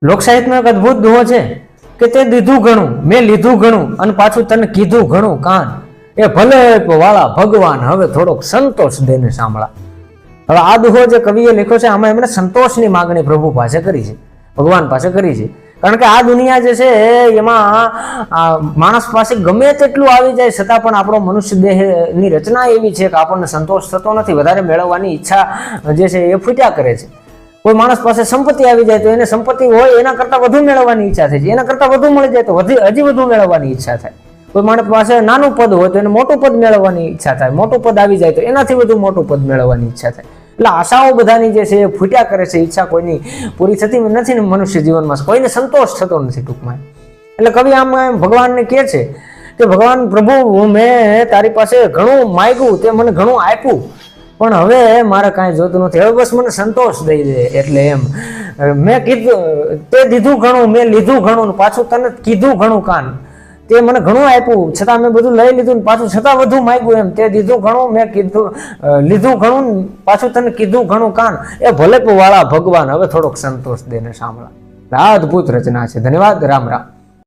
લોક સાહિત્યનો એક અદભુત દુહો છે કે તે દીધું ઘણું મેં લીધું ઘણું અને પાછું તને કીધું ઘણું કાન એ ભલે વાળા ભગવાન હવે થોડોક સંતોષ દેને સાંભળા. હવે આ દુહો જે કવિએ લખ્યો છે આમાં એમણે સંતોષની માગણી પ્રભુ પાસે કરી છે, ભગવાન પાસે કરી છે. કારણ કે આ દુનિયા જે છે એમાં માણસ પાસે ગમે તેટલું આવી જાય છતાં પણ આપણો મનુષ્ય દેહની રચના એવી છે કે આપણને સંતોષ થતો નથી. વધારે મેળવવાની ઈચ્છા જે છે એ ફૂટ્યા કરે છે. કોઈ માણસ પાસે સંપત્તિ આવી જાય તો એને સંપત્તિ હોય એના કરતાં વધુ મેળવવાની ઈચ્છા થાય છે, એના કરતાં વધુ મળી જાય તો હજી વધુ મેળવવાની ઈચ્છા થાય. કોઈ માણસ પાસે નાનું પદ હોય તો એને મોટું પદ મેળવવાની ઈચ્છા થાય, મોટું પદ આવી જાય તો એનાથી વધુ મોટું પદ મેળવવાની ઈચ્છા થાય. એટલે આશાઓ બધાની જે છે એ ફૂટ્યા કરે છે, ઈચ્છા કોઈની પૂરી થતી નથી ને મનુષ્ય જીવનમાં કોઈને સંતોષ થતો નથી ટૂંકમાં. એટલે કવિ આમ ભગવાનને કહે છે કે ભગવાન પ્રભુ મેં તારી પાસે ઘણું માગ્યું, તે મને ઘણું આપ્યું, પણ હવે મારે કાંઈ જોતું નથી, હવે બસ મને સંતોષ દઈ દે. એટલે એમ મેં કીધું તે દીધું ઘણું મેં લીધું ઘણું પાછું તને કીધું ઘણું કાન, તે મને ઘણું આપ્યું છતાં મેં બધું લઈ લીધું પાછું છતાં વધુ માગ્યું. એમ તે દીધું ઘણું મેં કીધું લીધું ઘણું પાછું તને કીધું ઘણું કાન એ ભલે વાળા ભગવાન હવે થોડોક સંતોષ દેને સાંભળા. આ અદભુત રચના છે. ધન્યવાદ. રામ રામ.